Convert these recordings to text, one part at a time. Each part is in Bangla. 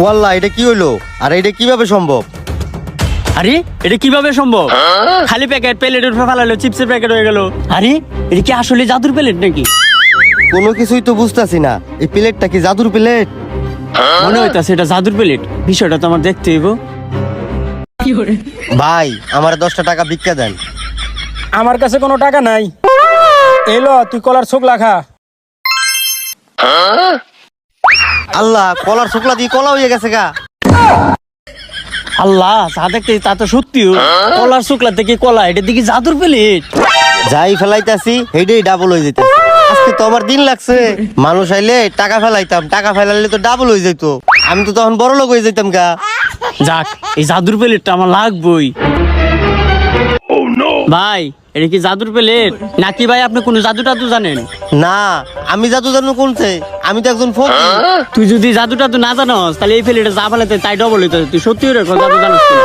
ওয়াল্লাহ এটা কি হইলো? আর এটা কিভাবে সম্ভব? আরে এটা কিভাবে সম্ভব? খালি প্যাকেট প্লেটের উপরে ফেলালো, চিপসের প্যাকেট হয়ে গেল। আরে এটা কি আসলে জাদুর প্লেট নাকি? কোনো কিছুই তো বুঝতাছি না। এই প্লেটটা কি জাদুর প্লেট? মনে হইতাছে এটা জাদুর প্লেট। বিষয়টা তো আমার দেখতে হইব। ভাই আমার 10টা টাকা ভিক্ষা দেন। আমার কাছে কোনো টাকা নাই। এলো তুই কলার ছোকলা খা। আল্লাহ, কলার শুকলা দিয়ে কলা হয়ে গেছে গা। আল্লাহ, যা দেখতে তা তো সত্যিও। কলার শুকলা থেকে কলা, এটা দিকে জাদুর প্লেট। যাই ফেলাইতাছি হেডেই ডাবল হয়ে যেতেছে। আজকে তো আমার দিন লাগছে। মানুষ আইলে টাকা ফেলাইতাম, টাকা ফেলাইলে তো ডাবল হয়ে যেত। আমি তো তখন বড় লোক হয়ে যেতাম গা। যাক, এই জাদুর প্লেটটা আমার লাগবই। ভাই এটা কি জাদুর প্লেট নাকি ভাই আপনি কোন জাদু টাদু জানেন? না, আমি জাদু জানু কোনছে? আমি তো একজন ফকির। তুই যদি জাদু টাদু না জানোস তাহলে এই প্লেটে যা ফেলাতে তাই ডবল হইতো। তুই সত্যি এরকম জাদু জানোস কিনা?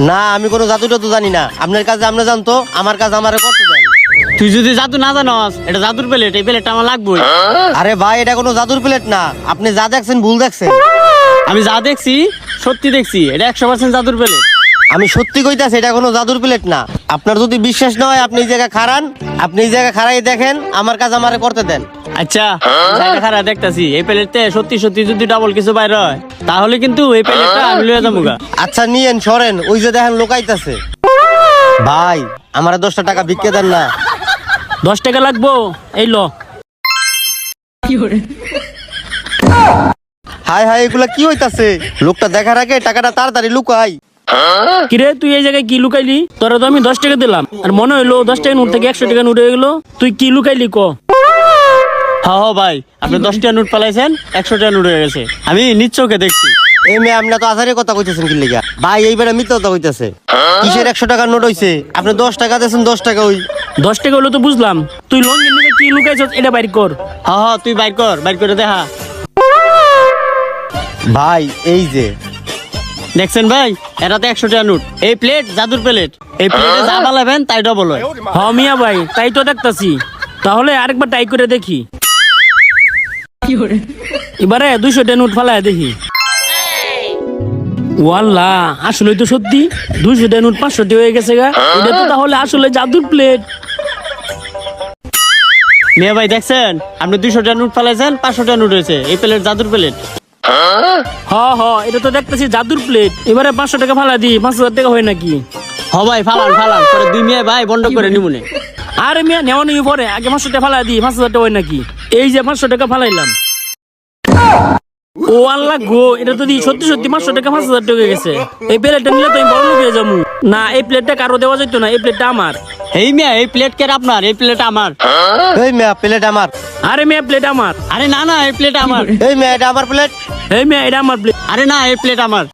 না, আমি কোনো জাদু টাদু জানি না। আপনার কাছে আপনি জানতো, আমার কাছে আমারে করতে দেন। তুই যদি জাদু না জানোস, এটা জাদুর প্লেট, এই প্লেটটা আমার লাগবেই। আরে ভাই এটা কোনো জাদুর প্লেট না। আপনি যা দেখছেন ভুল দেখছেন। আমি যা দেখছি সত্যি দেখছি, এটা 100% জাদুর প্লেট। আমি সত্যি কইতাছি এটা কোনো জাদুর প্লেট না। আপনার যদি বিশ্বাস না হয় আপনি এই জায়গায় খাড়ান, আপনি এই জায়গায় খাড়াই দেখেন, আমার কাজ আমারে করতে দেন। আচ্ছা খারাপ দেখতাছি এই প্লেটে সত্যি সত্যি যদি ডাবল কিছু বাইর হয় তাহলে কিন্তু এই প্লেটটা আমি লইয়া যাবো। আচ্ছা নিয়েন, সরেন, ওই যে দেখেন লোকাইতাছে। ভাই আমার 10টা টাকা ভিক্ষা দেন না। 10 টাকা লাগবো, এই লো। হাই হাই, এগুলা কি হইতাছে? লোকটা দেখার আগে টাকাটা তাড়াতাড়ি লুকাই। কিরে তুই এই জায়গায় কি লুকাইলি? তোরা তো আমি 10 টাকা দিলাম, আর মনে হইলো 10 টাকা নোট থেকে 100 টাকা নোট হয়ে গেলো। তুই কি লুকাইলি ক? হ্যাঁ ভাই, আপনি 10 টাকা নোট পালাইছেন, 100 টাকা নোট হয়ে গেছে। আমি নিজ চোখে দেখছি। এই মেয়ে আপনার তো আসারের কথা কইতেছেন কি লিগা? ভাই এইবারে মিথ্যা কথা কইতাছে। কিসের 100 টাকার নোট হইছে? আপনি 10 টাকা দিয়েছেন, 10 টাকা ওই। 10 টাকা হলো তো বুঝলাম, তুই লঙ্গির নিকে কি লুকাইছস এটা বাইর কর। হ্যাঁ তুই বাইর করে দেখা। ভাই এই যে দেখছেন ভাই, এটা তো 100 টাকা নোট। এই প্লেট জাদুর প্লেট, এই প্লেটে যা পালাবেন তাই ডবল হয়। হ মিয়া ভাই, তাই তো দেখতাছি। তাহলে আরেকবার ট্রাই করে দেখি। এবারে 200 টাকা নোট ফালায় দেখি। ওয়াল্লাহ, আসলে তো সত্যি 200 টাকা নোট 500 টাকা হয়ে গেছে গা। এটা তো তাহলে আসলে জাদুর প্লেট। মেয়ে ভাই দেখছেন, আপনি 200 টাকা নোট ফালাইছেন, 500 টাকা নোট হয়েছে। এই প্লেট জাদুর প্লেট। হ এটা তো দেখতেছি জাদুর প্লেট। এবারে 500 টাকা ফালা দি, 5000 টাকা হয় নাকি? হ ভাই ফালান পরে 2 মেয়ে ভাই বন্ধ করে নিমুনে। আরে মিয়া নেওয়া নিয়ে পরে আগে 500 টাকা ফালা দি, 5000 টাকা হয় নাকি? এই যে 500 টাকা ফালাইলাম। ও আল্লাহ গো, এটা তো দি সত্যি সত্যি 500 টাকা 5000 টাকা হয়ে গেছে। এই প্লেটটা নিলে তো আমি বড় লোক হয়ে যাবো। না, এই প্লেটটা কারো দেওয়া যেত না, এই প্লেটটা আমার। এই মেয়ে, এই প্লেট কে আপনার? এই প্লেট আমার। এই মেয়ে প্লেট আমার। আরে মিয়া প্লেট আমার। আরে না এই প্লেট আমার। এই মেয়ে এটা আমার প্লেট। এই মিয়া এটা আমার প্লেট। আরে না, এই প্লেট আমার।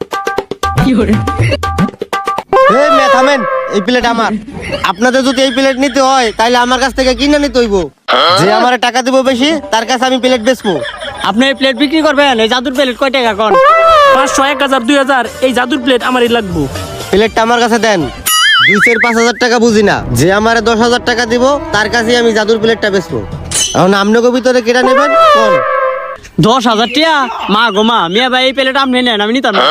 এই মেয়ে থামেন, এই প্লেট আমার। আপনাদের যদি এই প্লেট নিতে হয় তাহলে আমার কাছ থেকে কিনে নিতে হইব। যে আমার টাকা দিব বেশি তার কাছে আমি প্লেট বেচবো। আপনি এই প্লেট বিক্রি করবেন? এই জাদুর প্লেট কয় টাকা কোন? 500, 1000, 2000 এই জাদুর প্লেট আমারই লাগবো। প্লেটটা আমার কাছে দেন। 2-5,000 টাকা বুঝি না। যে আমারে 10,000 টাকা দিব তার কাছে আমি জাদুর প্লেটটা বেচবো। এখন আপনাকে ভিতরে কেটা নেবেন কোন? 10,000 টাকা? মা গো মা, মিয়া ভাই এই প্লেট আপনি নেন, আমি নিতাম না।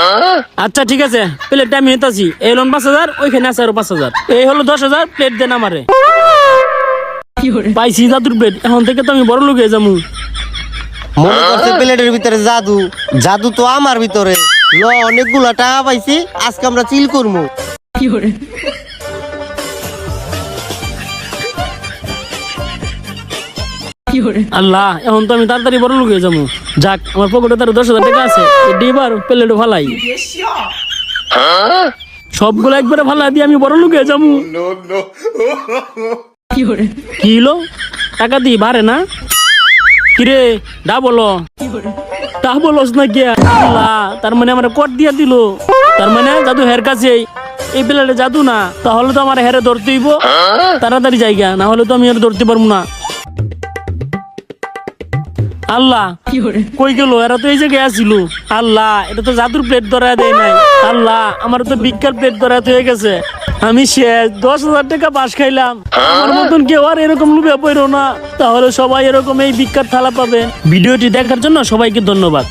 আচ্ছা ঠিক আছে, প্লেটটা আমি নিতাছি। এই লোন 5000, ওইখানে আছে আরো 5000। এই হলো 10,000, প্লেট দেন আমারে। পাইছি জাদুর প্লেট, এখন থেকে তো আমি বড় লোক হয়ে যাবো। মনে করছে প্লেটের ভিতরে জাদু। জাদু তো আমার ভিতরে। ল, অনেকগুলা টাকা পাইছি, আজকে আমরা চিল করবো। আল্লাহ, এখন তো আমি তাড়াতাড়ি বড় লোক হয়ে যাবো। যাক, আমার পকেটে তার 10,000 টাকা আছে। এবার প্লেটে ফালাই, সবগুলো একবারে ফালাই দিয়ে আমি বড় লোক হয়ে যাবো। কি হলো? টাকা দিই বাড়ে না? কিরে ডা বলো, তা বলস না কে? আল্লাহ, তার মানে আমার কোট দিয়া দিল। তার মানে জাদু হের কাছে। এই প্লেটে জাদু না, তাহলে তো আমার হেরে ধরতে হইব। তাড়াতাড়ি জায়গা, না হলে তো আমি আর ধরতে পারবো না। আল্লাহ কই গেল? এরা তো এই জায়গায় আসছিল। আল্লাহ, এটা তো জাদুর প্লেট ধরা দেয় নাই। আল্লাহ, আমার তো ভিক্ষার প্লেট ধরা হয়ে গেছে। আমি শেষ। 10,000 টাকা বাস খাইলাম। আমার মতন কেউ আর এরকম লুবে পড়ো না, তাহলে সবাই এরকম এই ভিক্ষার থালা পাবে। ভিডিওটি দেখার জন্য সবাইকে ধন্যবাদ।